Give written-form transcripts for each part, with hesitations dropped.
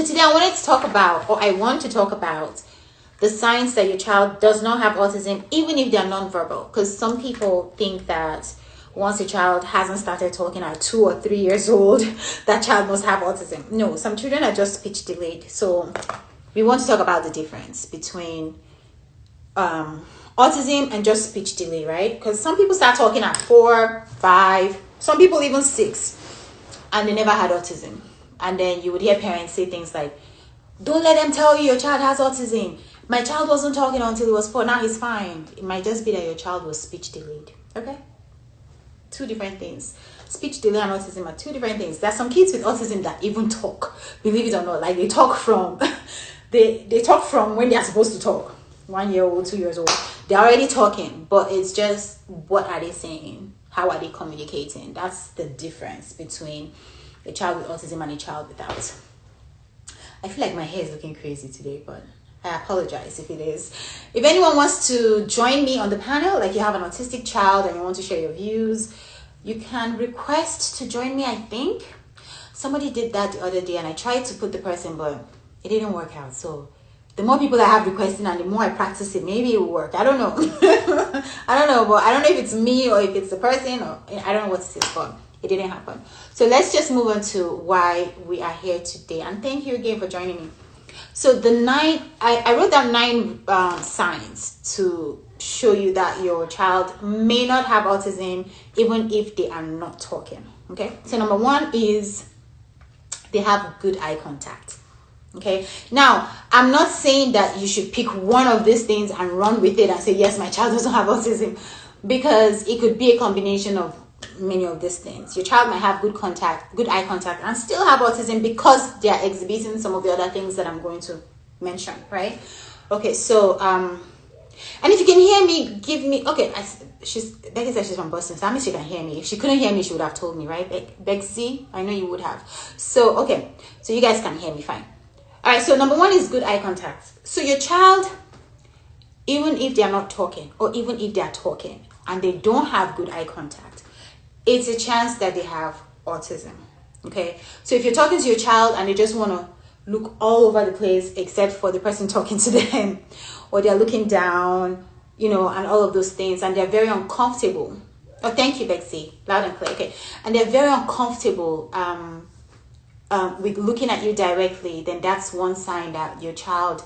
today I wanted to talk about, or I want to talk about, the signs that your child does not have autism, even if they're nonverbal. Because some people think that once a child hasn't started talking at 2 or 3 years old, that child must have autism. No, some children are just speech delayed. So we want to talk about the difference between autism and just speech delay, right? Because some people start talking at 4, 5, some people even 6, and they never had autism. And then you would hear parents say things like, don't let them tell you your child has autism. My child wasn't talking until he was 4, now he's fine. It might just be that your child was speech delayed. Okay? 2 different things. Speech delay and autism are 2 different things. There's some kids with autism that even talk, believe it or not. Like they talk from they talk from when they're supposed to talk. 1 year old, 2 years old. They're already talking, but it's just, what are they saying? How are they communicating? That's the difference between a child with autism and a child without. I feel like my hair is looking crazy today, but I apologize if it is. If anyone wants to join me on the panel, like you have an autistic child and you want to share your views, you can request to join me, I think. Somebody did that the other day and I tried to put the person, but it didn't work out. So the more people I have requesting and the more I practice it, maybe it will work. I don't know. I don't know, but I don't know if it's me or if it's the person, or I don't know what it is, but it didn't happen. So let's just move on to why we are here today. And thank you again for joining me. So the 9, I wrote down 9 signs to show you that your child may not have autism even if they are not talking. Okay. So number 1 is they have good eye contact. Okay. Now, I'm not saying that you should pick one of these things and run with it and say, yes, my child doesn't have autism, because it could be a combination of many of these things. Your child might have good eye contact, and still have autism because they are exhibiting some of the other things that I'm going to mention, right? Okay, so and if you can hear me, give me. Okay, Becky said she's from Boston, so that means she can hear me. If she couldn't hear me, she would have told me, right? Bexy, I know you would have. So okay, so you guys can hear me fine. All right, so number 1 is good eye contact. So your child, even if they are not talking, or even if they are talking and they don't have good eye contact, it's a chance that they have autism. Okay, so if you're talking to your child and they just want to look all over the place except for the person talking to them, or they're looking down, and all of those things, and they're very uncomfortable. Oh, thank you, Betsy. Loud and clear. Okay, and they're very uncomfortable with looking at you directly, then that's one sign that your child.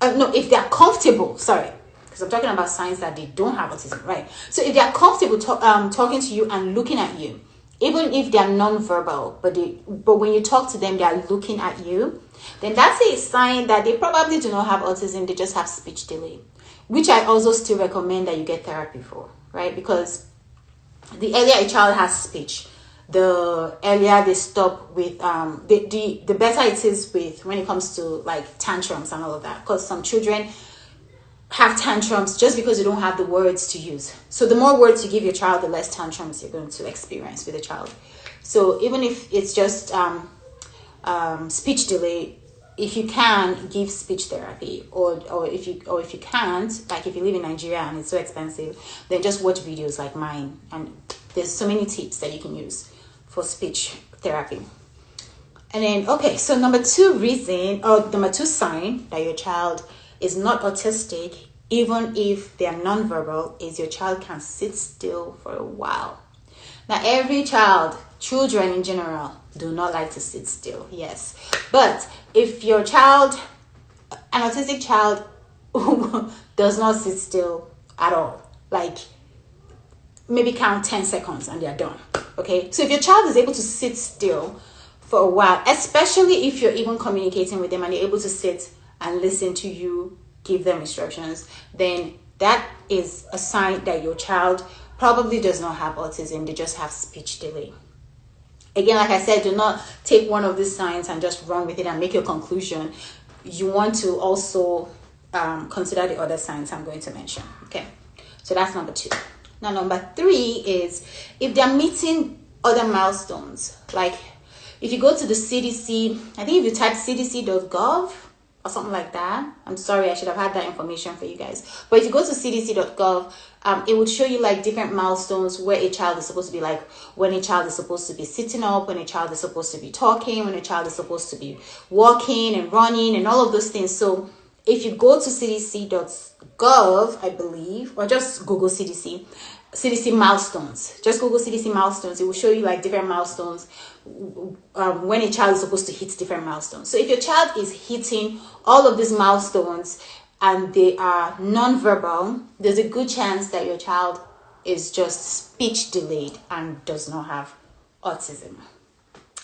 No, if they're comfortable, sorry. Because I'm talking about signs that they don't have autism, right? So if they're comfortable talking to you and looking at you, even if they're non-verbal, but when you talk to them, they're looking at you, then that's a sign that they probably do not have autism. They just have speech delay, which I also still recommend that you get therapy for, right? Because the earlier a child has speech, the earlier they stop with the better it is with when it comes to like tantrums and all of that. Because some children have tantrums just because you don't have the words to use. So the more words you give your child, the less tantrums you're going to experience with the child. So even if it's just speech delay, if you can, give speech therapy, or if you can't, like if you live in Nigeria and it's so expensive, then just watch videos like mine, and there's so many tips that you can use for speech therapy. And then okay, so number 2 sign that your child is not autistic, even if they are nonverbal, is your child can sit still for a while. Now, children in general, do not like to sit still, yes. But if your child, an autistic child, does not sit still at all, like maybe count 10 seconds and they're done, okay? So if your child is able to sit still for a while, especially if you're even communicating with them and they're able to sit and listen to you give them instructions, then that is a sign that your child probably does not have autism. They just have speech delay. Again, like I said, do not take one of these signs and just run with it and make your conclusion. You want to also consider the other signs I'm going to mention. Okay, so that's number 2. Now, number 3 is if they're meeting other milestones. Like if you go to the CDC, I think if you type cdc.gov, or something like that. I'm sorry, I should have had that information for you guys. But if you go to cdc.gov, it would show you like different milestones where a child is supposed to be, like when a child is supposed to be sitting up, when a child is supposed to be talking, when a child is supposed to be walking and running and all of those things. So if you go to cdc.gov, I believe, or just Google CDC milestones. Just Google CDC milestones. It will show you like different milestones when a child is supposed to hit different milestones. So if your child is hitting all of these milestones and they are non-verbal, there's a good chance that your child is just speech delayed and does not have autism.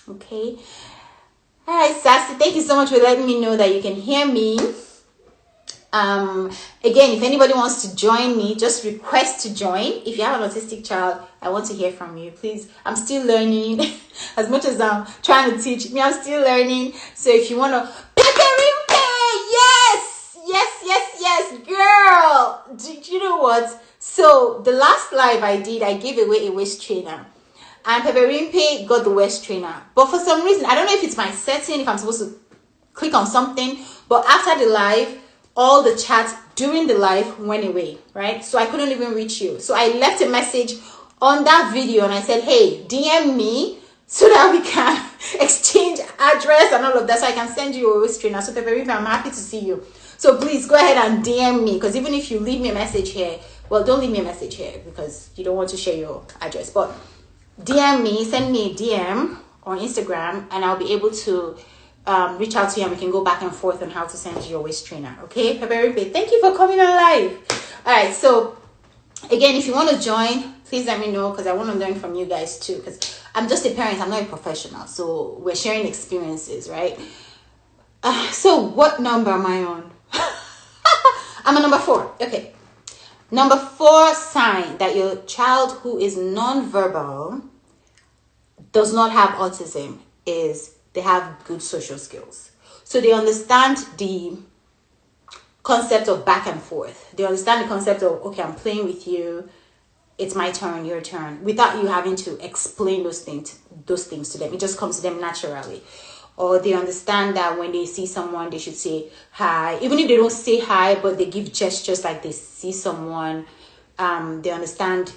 Okay. All right, Sassy, thank you so much for letting me know that you can hear me. Again, if anybody wants to join me, just request to join. If you have an autistic child, I want to hear from you, please. I'm still learning. As much as I'm trying to teach me, I'm still learning. So if you want to, yes, girl. Do you know what? So the last live I did, I gave away a waist trainer, and Peperimpe got the waist trainer. But for some reason, I don't know if it's my setting, if I'm supposed to click on something, but after the live, all the chats during the live went away, right? So I couldn't even reach you. So I left a message on that video and I said, hey, DM me so that we can exchange address and all of that, so I can send you a waist trainer. So Peperimpe, I'm happy to see you. So please go ahead and DM me, because even if you leave me a message here, well, don't leave me a message here because you don't want to share your address, but DM me, send me a DM on Instagram, and I'll be able to reach out to you and we can go back and forth on how to send you your waist trainer. Okay, Peperimpe, thank you for coming on live. All right, so again, if you want to join, please let me know, because I want to learn from you guys too, because I'm just a parent, I'm not a professional, so we're sharing experiences, right? So what number am I on? I'm on number 4. Okay, number 4 sign that your child who is non-verbal does not have autism is they have good social skills. So they understand the concept of back and forth. They understand the concept of, okay, I'm playing with you, it's my turn, your turn, without you having to explain those things to them. It just comes to them naturally. Or they understand that when they see someone, they should say hi. Even if they don't say hi, but they give gestures like they see someone. They understand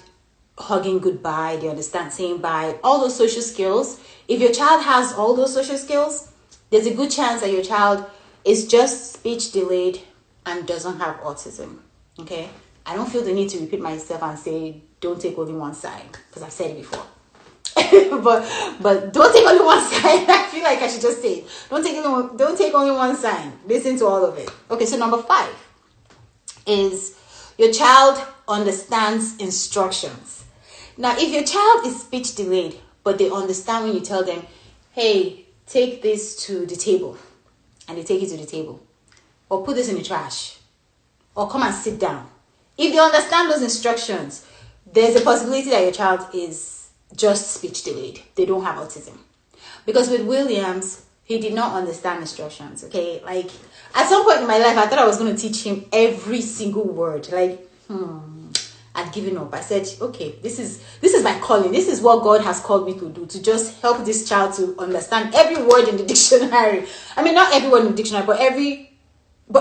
hugging goodbye. They understand saying bye. All those social skills. If your child has all those social skills, there's a good chance that your child is just speech delayed and doesn't have autism. Okay? I don't feel the need to repeat myself and say, don't take only one side, because I've said it before. but don't take only one side. I feel like I should just say it. Don't take only one side. Listen to all of it. Okay, so number 5 is your child understands instructions. Now, if your child is speech delayed, but they understand when you tell them, hey, take this to the table, and they take it to the table, or put this in the trash, or come and sit down. If they understand those instructions, there's a possibility that your child is just speech delayed. They don't have autism. Because with Williams, he did not understand instructions, okay? Like, at some point in my life, I thought I was going to teach him every single word. Like, I'd given up. I said, okay, this is my calling. This is what God has called me to do, to just help this child to understand every word in the dictionary. I mean, not every word in the dictionary, but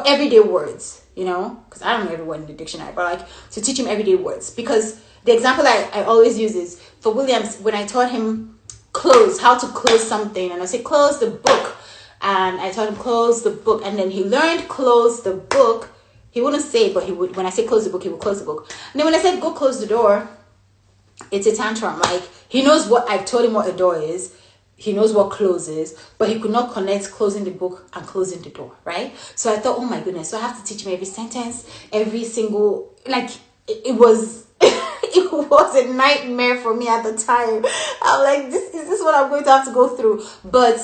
everyday words, you know? Because I don't know every word in the dictionary, but like, to teach him everyday words. Because the example I always use is, for Williams, when I taught him how to close something, and I say, close the book, and I taught him close the book, and then he learned close the book. He wouldn't say it, but he would, when I say close the book, he would close the book. And then when I said go close the door, it's a tantrum. Like, he knows what, I told him what a door is, he knows what close is, but he could not connect closing the book and closing the door, right? So I thought, oh my goodness, so I have to teach him every sentence, every single, like, it was it was a nightmare for me at the time. I'm like, is this what I'm going to have to go through? But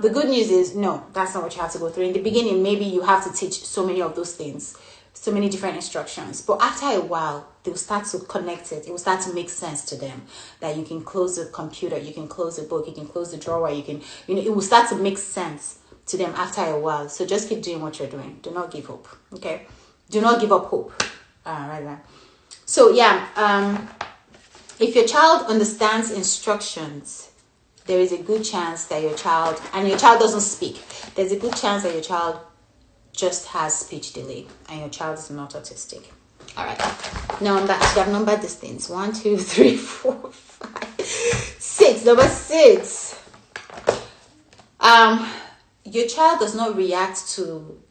the good news is, no, that's not what you have to go through. In the beginning, maybe you have to teach so many of those things, so many different instructions. But after a while, they'll start to connect it. It will start to make sense to them that you can close the computer, you can close the book, you can close the drawer, you can, it will start to make sense to them after a while. So just keep doing what you're doing. Do not give up, okay? Do not give up hope. Right. So yeah, if your child understands instructions, there is a good chance that your child doesn't speak, there's a good chance that your child just has speech delay and your child is not autistic. All right. Now I should have numbered these things. 1, 2, 3, 4, 5, 6. Number 6. Your child does not react to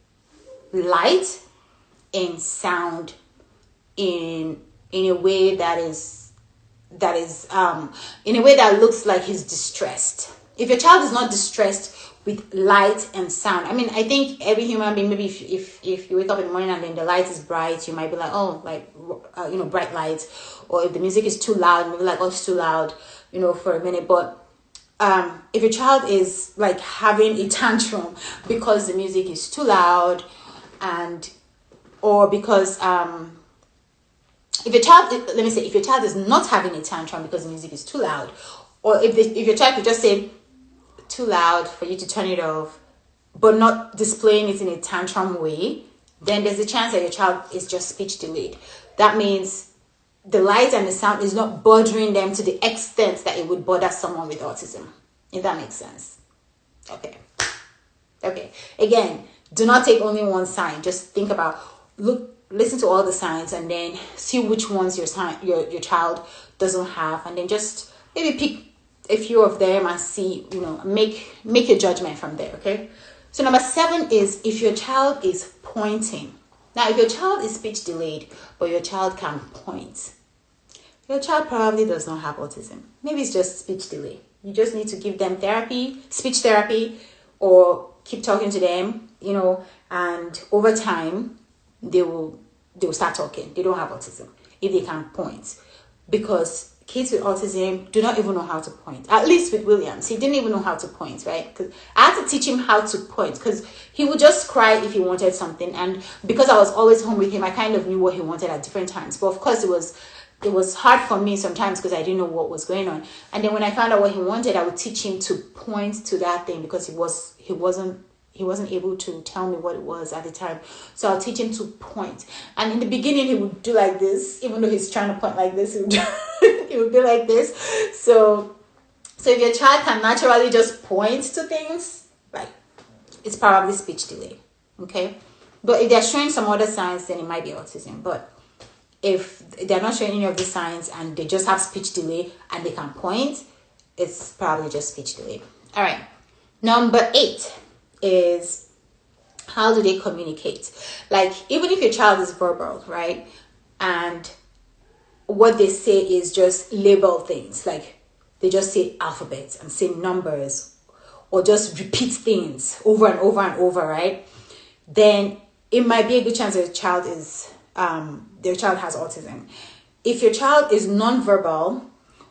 light and sound in a way that is in a way that looks like he's distressed. If your child is not distressed with light and sound, I mean, I think every human being, maybe if you wake up in the morning and then the light is bright, you might be like, oh, like bright lights. Or if the music is too loud, maybe like, oh, it's too loud, for a minute. But if your child is like having a tantrum because the music is too loud, or because if your child is not having a tantrum because the music is too loud, or if your child could just say too loud for you to turn it off, but not displaying it in a tantrum way, then there's a chance that your child is just speech delayed. That means the light and the sound is not bothering them to the extent that it would bother someone with autism, if that makes sense. Okay. Again, do not take only one sign. Just think about, listen to all the signs and then see which ones your child doesn't have, and then just maybe pick a few of them and see, make a judgment from there. Okay. So number 7 is if your child is pointing. Now, if your child is speech delayed, but your child can point, your child probably does not have autism. Maybe it's just speech delay. You just need to give them speech therapy, or keep talking to them, and over time, they will start talking. They don't have autism if they can point, because kids with autism do not even know how to point. At least with Williams, he didn't even know how to point, right? Because I had to teach him how to point, because he would just cry if he wanted something, and because I was always home with him, I kind of knew what he wanted at different times. But of course, it was hard for me sometimes because I didn't know what was going on. And then when I found out what he wanted, I would teach him to point to that thing, because he wasn't able to tell me what it was at the time. So I'll teach him to point. And in the beginning, he would do like this, even though he's trying to point like this, he would be like this. So if your child can naturally just point to things, like, it's probably speech delay. Okay. But if they're showing some other signs, then it might be autism. But if they're not showing any of the signs and they just have speech delay and they can point, it's probably just speech delay. All right. Number 8 is, how do they communicate? Like, even if your child is verbal, right, and what they say is just label things, like they just say alphabets and say numbers, or just repeat things over and over and over, right, then it might be a good chance that their child has autism. If your child is nonverbal,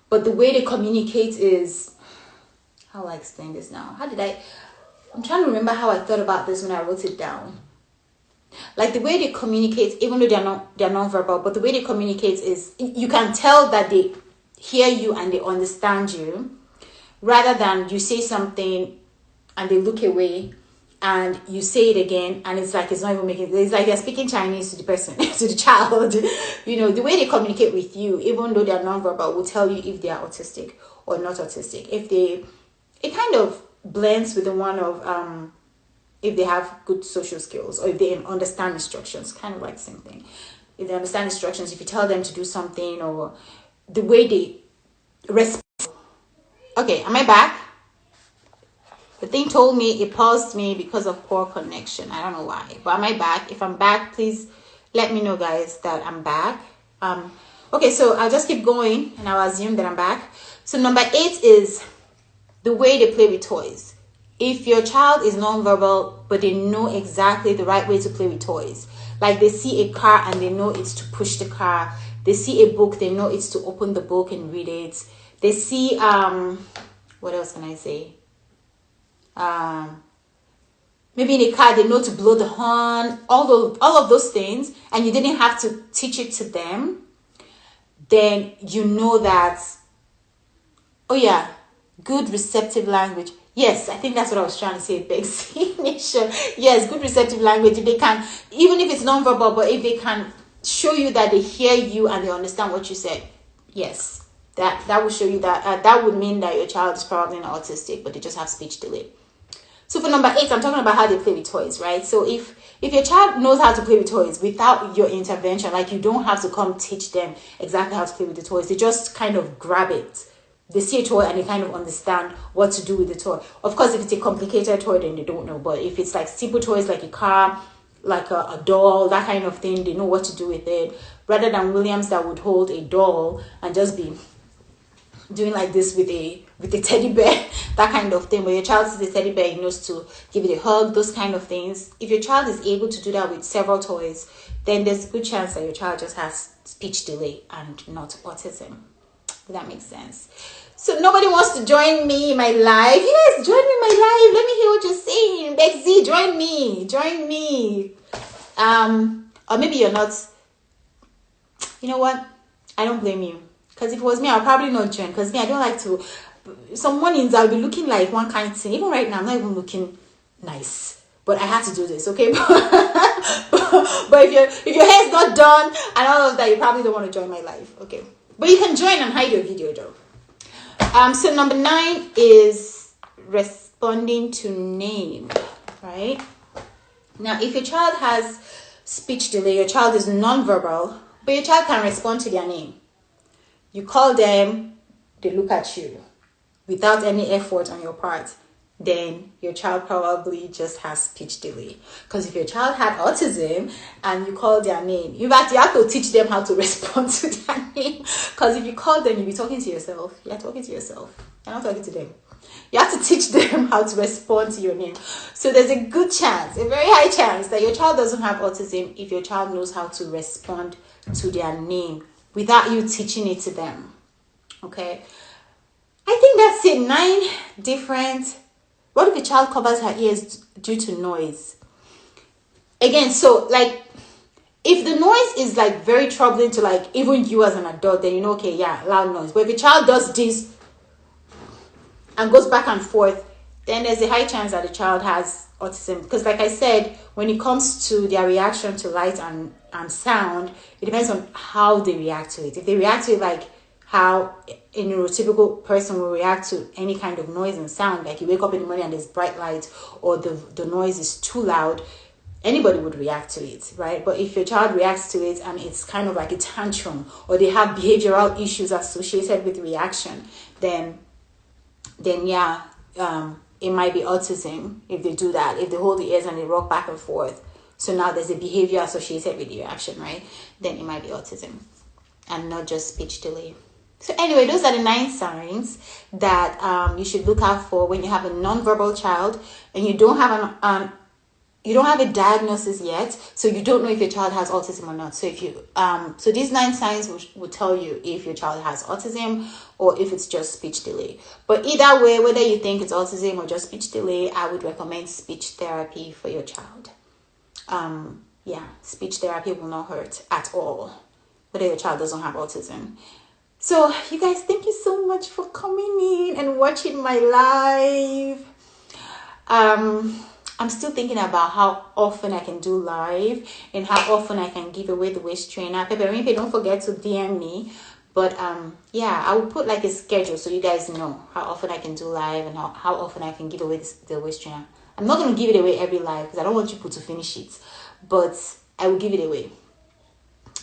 but the way they communicate is, how will I explain this now? I'm trying to remember how I thought about this when I wrote it down. Like, the way they communicate, even though they're nonverbal, but the way they communicate is, you can tell that they hear you and they understand you, rather than you say something and they look away and you say it again and it's like it's not even making, it's like they're speaking Chinese to the person, to the child. The way they communicate with you, even though they're nonverbal, will tell you if they are autistic or not autistic. It kind of blends with the one of if they have good social skills, or if they understand instructions, kind of like the same thing. If they understand instructions, if you tell them to do something, or the way they respond. Okay, am I back? The thing told me it paused me because of poor connection. I don't know why, but am I back? If I'm back, please let me know, guys, that I'm back. Okay, so I'll just keep going and I'll assume that I'm back. So number 8 is the way they play with toys. If your child is nonverbal, but they know exactly the right way to play with toys, like they see a car and they know it's to push the car. They see a book, they know it's to open the book and read it. They see, what else can I say? Maybe in a car, they know to blow the horn, all of those things, and you didn't have to teach it to them, then you know that, oh yeah, good receptive language. Yes, I think that's what I was trying to say. Vaccination. Yes, good receptive language. If they can, even if it's nonverbal, but if they can show you that they hear you and they understand what you said, yes, that will show you that that would mean that your child is probably not autistic, but they just have speech delay. So for number 8, I'm talking about how they play with toys, right? So if your child knows how to play with toys without your intervention, like you don't have to come teach them exactly how to play with the toys, they just kind of grab it. They see a toy and they kind of understand what to do with the toy. Of course, if it's a complicated toy, then they don't know. But if it's like simple toys like a car, like a doll, that kind of thing, they know what to do with it. Rather than Williams that would hold a doll and just be doing like this with a teddy bear, that kind of thing. But your child sees a teddy bear, he knows to give it a hug, those kind of things. If your child is able to do that with several toys, then there's a good chance that your child just has speech delay and not autism. If that makes sense. So nobody wants to join me in my live. Yes, join me in my live. Let me hear what you're saying. Bexy, join me. Or maybe you're not. You know what? I don't blame you. Because if it was me, I'll probably not join. Because me, I don't like to. Some mornings I'll be looking like one kind of thing. Even right now, I'm not even looking nice. But I have to do this, okay? But if your hair's not done and all of that, you probably don't want to join my live, okay? But you can join and hide your video though. So number 9 is responding to name, right? Now, if your child has speech delay, your child is non-verbal, but your child can respond to their name. You call them, they look at you without any effort on your part, then your child probably just has speech delay. Because if your child had autism and you call their name, you have to teach them how to respond to their name. Because if you call them, you'll be talking to yourself. You're talking to yourself. You're not talking to them. You have to teach them how to respond to your name. So there's a good chance, a very high chance, that your child doesn't have autism if your child knows how to respond to their name without you teaching it to them. Okay? I think that's it. 9 different. What if a child covers her ears due to noise? Again, so like, if the noise is like very troubling to like even you as an adult, then you know, okay, yeah, loud noise. But if a child does this and goes back and forth, then there's a high chance that the child has autism. Because like I said, when it comes to their reaction to light and sound, it depends on how they react to it. If they react to it like how a neurotypical person will react to any kind of noise and sound, like you wake up in the morning and there's bright light, or the noise is too loud, anybody would react to it, right? But if your child reacts to it and it's kind of like a tantrum, or they have behavioral issues associated with reaction, then yeah, it might be autism if they do that, if they hold the ears and they rock back and forth. So now there's a behavior associated with the reaction, right? Then it might be autism and not just speech delay. So anyway, those are the 9 signs that you should look out for when you have a non-verbal child and you don't have a diagnosis yet, so you don't know if your child has autism or not. So if you so these 9 signs will tell you if your child has autism or if it's just speech delay. But either way, whether you think it's autism or just speech delay, I would recommend speech therapy for your child. Yeah, speech therapy will not hurt at all, whether your child doesn't have autism. So you guys, thank you so much for coming in and watching my live. I'm still thinking about how often I can do live and how often I can give away the waist trainer. Pepe, don't forget to DM me. But yeah, I will put like a schedule so you guys know how often I can do live and how often I can give away the waist trainer. I'm not going to give it away every live because I don't want people to finish it. But I will give it away.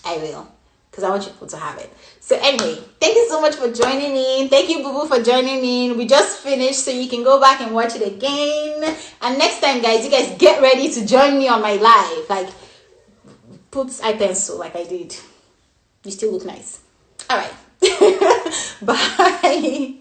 I will. Because I want people to have it. So anyway, thank you so much for joining in. Thank you, Boo Boo, for joining in. We just finished, so you can go back and watch it again. And next time, guys, you guys get ready to join me on my live. Like, put eye pencil like I did. You still look nice. All right. Bye.